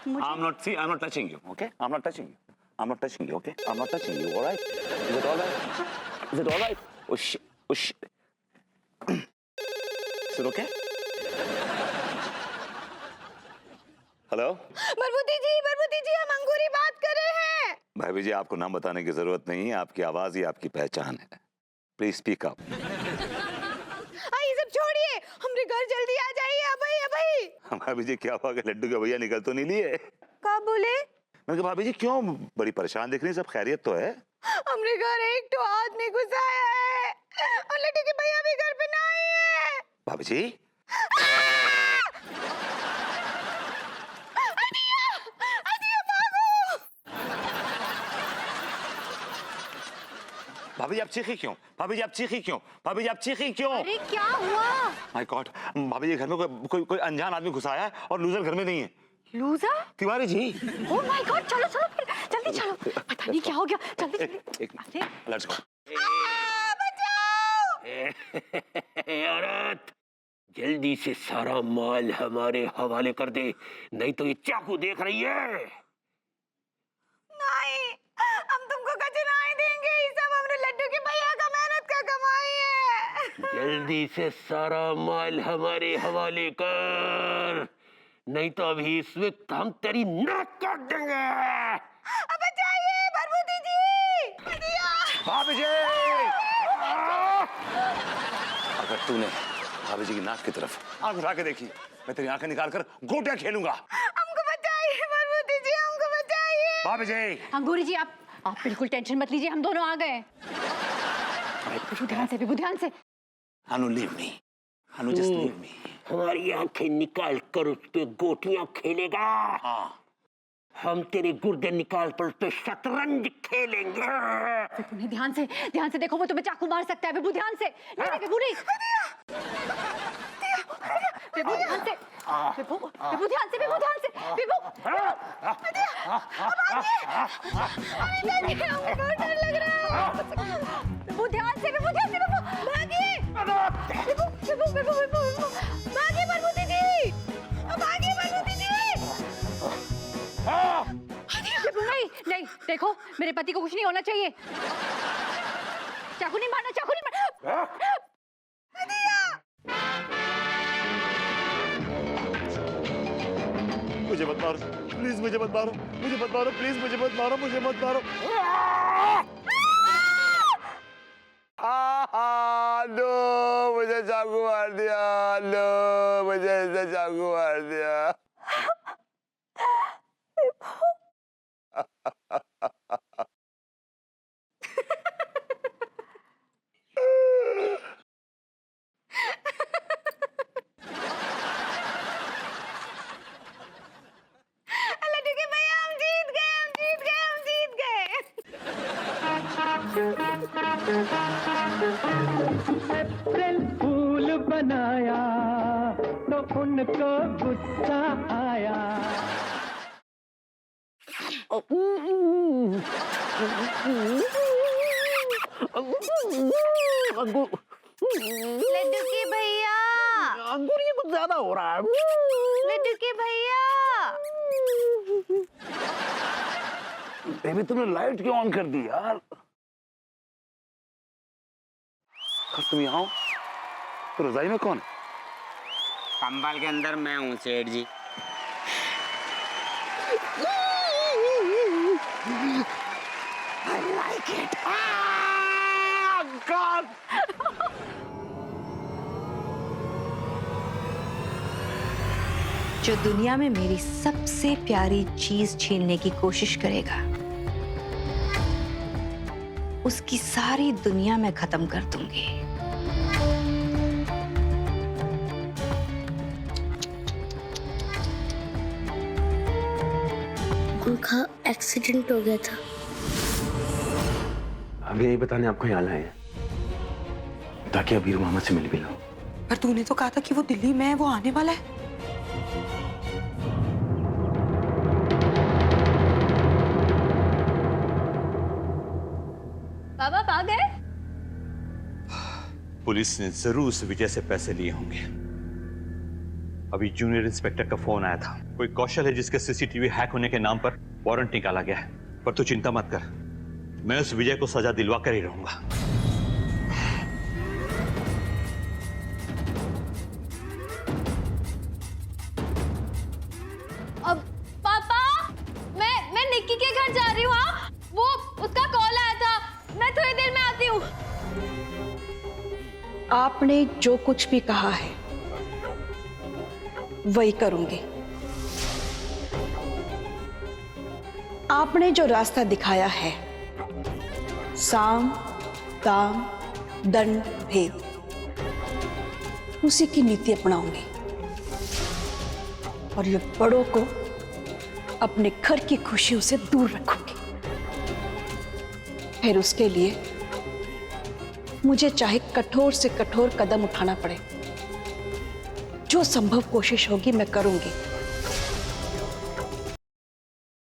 I'm not touching you, okay? I'm not touching you. I'm not touching you, okay? I'm not touching you, all right? Is it all right? Is it all right? Oh shit! Oh shit! Is it okay? Hello Barbuddi ji, हम अंगूरी बात कर रहे हैं। भाभी जी, आपको नाम बताने की जरूरत नहीं है, आपकी आवाज ही आपकी पहचान है। Please speak up. ये सब छोड़िए, हमरे घर जल्दी आ जाइए। अबई भाभी जी, क्या हुआ कि लड्डू के भैया निकल तो नहीं लिए? कब बोले? मैं कहा भाभी जी क्यों बड़ी परेशान दिख रही, सब खैरियत तो है? हमरे घर एक तो आदमी घुसा है और लड्डू के भैया भी घर पे नहीं है। भाभी जी भाभी जी आप चीखी क्यों? भाभी जी आप चीखी क्यों? भाभी जी आप चीखी क्यों? अरे क्या हुआ? माय गॉड, भाभी जी घर में कोई अनजान आदमी घुसा है और लूजर घर में नहीं है। Loser? Tiwari ji. Oh my God, चलो चलो फिर जल्दी चलो, पता नहीं क्या हो गया। जल्दी जल्दी। Let's go. बचाओ! औरत, जल्दी से सारा माल हमारे हवाले कर दे, नहीं तो ये चाकू देख रही है। नहीं, हम तुमको कच्चे नहीं देंगे। ये सब हमरे लड्डू के भैया का मेहनत का कमाई है। जल्दी से सारा माल हमारे हवाले कर, नहीं तो अभी इस वक्त हम तेरी नाक काट देंगे। बचाइए बरबुद्दी जी! भाभी जी! अगर तूने भाभी जी की नाक की तरफ आंख उठा के देखी, मैं तेरी आंखें निकाल कर गोटियां खेलूंगा। हमको बचाइए बरबुद्दी जी, हमको बचाइए। भाभी जी! अंगूरी जी, आप बिल्कुल टेंशन मत लीजिए, हम दोनों आ गए। ध्यान से विभू, ध्यान से। अनु लीव मी, अनु जस्ट लीव मी। हमारी आंखें निकाल कर उस पे गोटियां खेलेगा। हाँ। हम तेरे गुर्दे निकाल कर उस पे शतरंज खेलेंगे। विभू ध्यान से देखो, वो तुम्हें चाकू मार सकता है। विभू ध्यान से। नहीं विभू नहीं। विभू ध्यान से। विभू ध्यान से। विभू ध्यान से। विभू डर लग रहा है। विभू ध्यान से। विभू ध्यान से। विभू भागिए। विभू भागिए बरबुद्दी जी, भागिए बरबुद्दी जी। विभू नहीं, देखो मेरे पति को कुछ नहीं होना चाहिए। चाकू नहीं मारना, चाकू नहीं मारना। मुझे मत मारो प्लीज, मुझे मत मारो, मुझे मत मारो प्लीज, मुझे मत मारो, मुझे मत मारो। लो, मुझे चाकू मार दिया। लो, मुझे इसने चाकू मार दिया। लड्डू के भैया, हम जीत गए। अप्रैल फूल बनाया तो उनको गुस्सा आया। लड्डू के भैया, अंगूर ये कुछ ज्यादा हो रहा है। लड्डू के भैया। बेबी तुमने लाइट क्यों ऑन कर दी यार? तुम यहाँ हो तो रजाई में कौन है? कंबल के अंदर मैं हूँ सेठ जी। I like it. Ah, God. जो दुनिया में मेरी सबसे प्यारी चीज छीनने की कोशिश करेगा, उसकी सारी दुनिया मैं खत्म कर दूंगी। उनका एक्सीडेंट हो गया था। अभी यही बताने आपको यहाँ लाए हैं ताकि अबीर मामा से मिल भी लो। पर तूने तो कहा था कि वो दिल्ली में है, वो आने वाला है। बाबा आ गए? पुलिस ने जरूर उस विजय से पैसे लिए होंगे। अभी जूनियर इंस्पेक्टर का फोन आया था। कोई कौशल है जिसके सीसीटीवी हैक होने के नाम पर वारंट निकाला गया है। पर तू चिंता मत कर, मैं उस विजय को सजा दिलवा कर ही रहूंगा। अब पापा, मैं निक्की के घर जा रही हूँ। हाँ, वो उसका कॉल आया था, मैं थोड़ी देर में आती हूँ। आपने जो कुछ भी कहा है वही करूंगी। आपने जो रास्ता दिखाया है, साम दाम दंड भेद, उसी की नीति अपनाऊंगी और ये बड़ों को अपने घर की खुशियों से दूर रखूंगी। फिर उसके लिए मुझे चाहे कठोर से कठोर कदम उठाना पड़े, जो संभव कोशिश होगी मैं करूंगी।